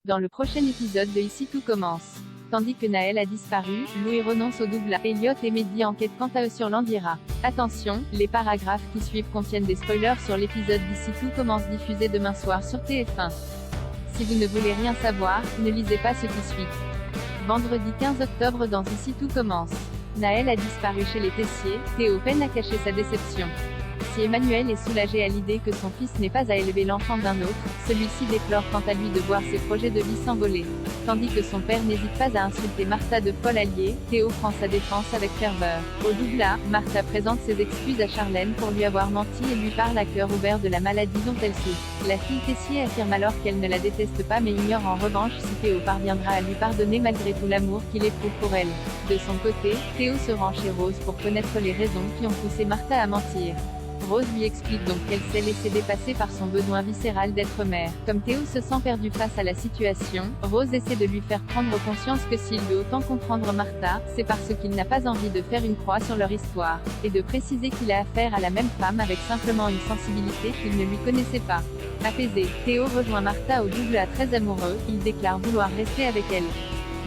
Dans le prochain épisode de Ici tout commence. Tandis que Naël a disparu, Louis renonce au doublage. Elliot et Mehdi enquêtent quant à eux sur Landira. Attention, les paragraphes qui suivent contiennent des spoilers sur l'épisode d'Ici tout commence diffusé demain soir sur TF1. Si vous ne voulez rien savoir, ne lisez pas ce qui suit. Vendredi 15 octobre dans Ici tout commence. Naël a disparu chez les Tessier, Théo peine à cacher sa déception. Si Emmanuel est soulagé à l'idée que son fils n'est pas à élever l'enfant d'un autre, celui-ci déplore quant à lui de voir ses projets de vie s'envoler. Tandis que son père n'hésite pas à insulter Martha de folle alliée, Théo prend sa défense avec ferveur. Au doublage, Martha présente ses excuses à Charlène pour lui avoir menti et lui parle à cœur ouvert de la maladie dont elle souffre. La fille Tessier affirme alors qu'elle ne la déteste pas mais ignore en revanche si Théo parviendra à lui pardonner malgré tout l'amour qu'il éprouve pour elle. De son côté, Théo se rend chez Rose pour connaître les raisons qui ont poussé Martha à mentir. Rose lui explique donc qu'elle s'est laissée dépasser par son besoin viscéral d'être mère. Comme Théo se sent perdu face à la situation, Rose essaie de lui faire prendre conscience que s'il veut autant comprendre Martha, c'est parce qu'il n'a pas envie de faire une croix sur leur histoire, et de préciser qu'il a affaire à la même femme avec simplement une sensibilité qu'il ne lui connaissait pas. Apaisé, Théo rejoint Martha au doublage très amoureux, il déclare vouloir rester avec elle.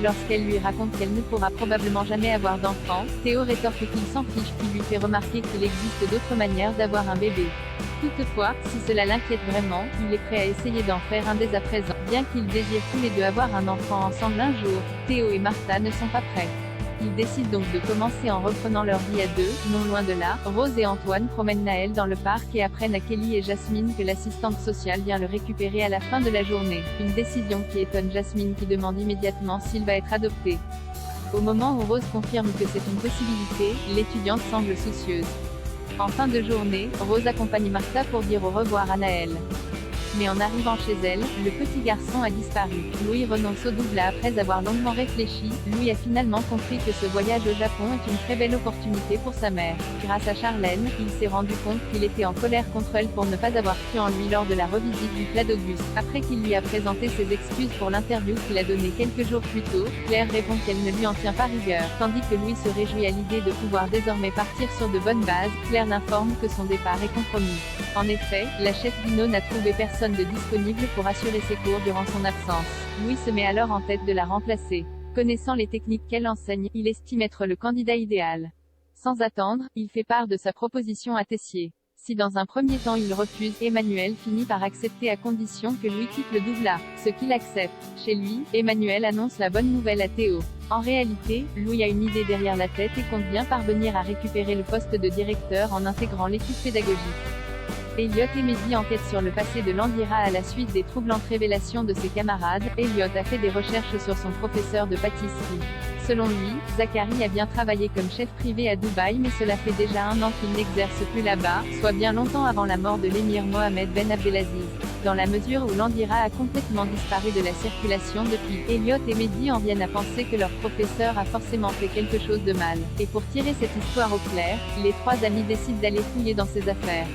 Lorsqu'elle lui raconte qu'elle ne pourra probablement jamais avoir d'enfant, Théo rétorque qu'il s'en fiche puis lui fait remarquer qu'il existe d'autres manières d'avoir un bébé. Toutefois, si cela l'inquiète vraiment, il est prêt à essayer d'en faire un dès à présent. Bien qu'ils désirent tous les deux avoir un enfant ensemble un jour, Théo et Martha ne sont pas prêts. Ils décident donc de commencer en reprenant leur vie à deux. Non loin de là, Rose et Antoine promènent Naël dans le parc et apprennent à Kelly et Jasmine que l'assistante sociale vient le récupérer à la fin de la journée. Une décision qui étonne Jasmine qui demande immédiatement s'il va être adopté. Au moment où Rose confirme que c'est une possibilité, l'étudiante semble soucieuse. En fin de journée, Rose accompagne Martha pour dire au revoir à Naël. Mais en arrivant chez elle, le petit garçon a disparu. Louis renonce au doublage après avoir longuement réfléchi. Louis a finalement compris que ce voyage au Japon est une très belle opportunité pour sa mère. Grâce à Charlène, il s'est rendu compte qu'il était en colère contre elle pour ne pas avoir cru en lui lors de la revisite du plat d'Auguste. Après qu'il lui a présenté ses excuses pour l'interview qu'il a donnée quelques jours plus tôt, Claire répond qu'elle ne lui en tient pas rigueur. Tandis que Louis se réjouit à l'idée de pouvoir désormais partir sur de bonnes bases, Claire l'informe que son départ est compromis. En effet, la chef Dino n'a trouvé personne de disponible pour assurer ses cours durant son absence. Louis se met alors en tête de la remplacer. Connaissant les techniques qu'elle enseigne, il estime être le candidat idéal. Sans attendre, il fait part de sa proposition à Tessier. Si dans un premier temps il refuse, Emmanuel finit par accepter à condition que Louis quitte le doublage, ce qu'il accepte. Chez lui, Emmanuel annonce la bonne nouvelle à Théo. En réalité, Louis a une idée derrière la tête et compte bien parvenir à récupérer le poste de directeur en intégrant l'équipe pédagogique. Elliot et Mehdi enquêtent sur le passé de Landira à la suite des troublantes révélations de ses camarades. Elliot a fait des recherches sur son professeur de pâtisserie. Selon lui, Zachary a bien travaillé comme chef privé à Dubaï mais cela fait déjà 1 an qu'il n'exerce plus là-bas, soit bien longtemps avant la mort de l'émir Mohamed Ben Abdelaziz. Dans la mesure où Landira a complètement disparu de la circulation depuis, Elliot et Mehdi en viennent à penser que leur professeur a forcément fait quelque chose de mal. Et pour tirer cette histoire au clair, les 3 amis décident d'aller fouiller dans ses affaires.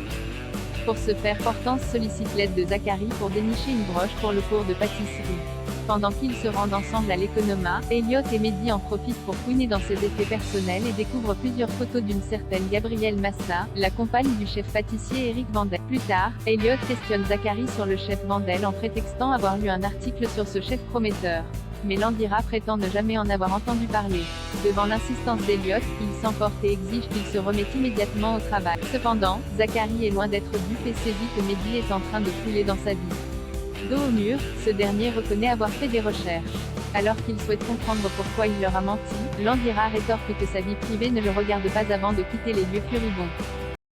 Pour ce faire, Hortense sollicite l'aide de Zachary pour dénicher une broche pour le cours de pâtisserie. Pendant qu'ils se rendent ensemble à l'Economa, Elliot et Mehdi en profitent pour fouiner dans ses effets personnels et découvrent plusieurs photos d'une certaine Gabrielle Massa, la compagne du chef pâtissier Eric Vandel. Plus tard, Elliot questionne Zachary sur le chef Vandel en prétextant avoir lu un article sur ce chef prometteur. Mais Landira prétend ne jamais en avoir entendu parler. Devant l'insistance d'Elliot, il s'emporte et exige qu'il se remette immédiatement au travail. Cependant, Zachary est loin d'être dupe et saisit que Mehdi est en train de fouiller dans sa vie. Dos au mur, ce dernier reconnaît avoir fait des recherches. Alors qu'il souhaite comprendre pourquoi il leur a menti, Landira rétorque que sa vie privée ne le regarde pas avant de quitter les lieux furibonds.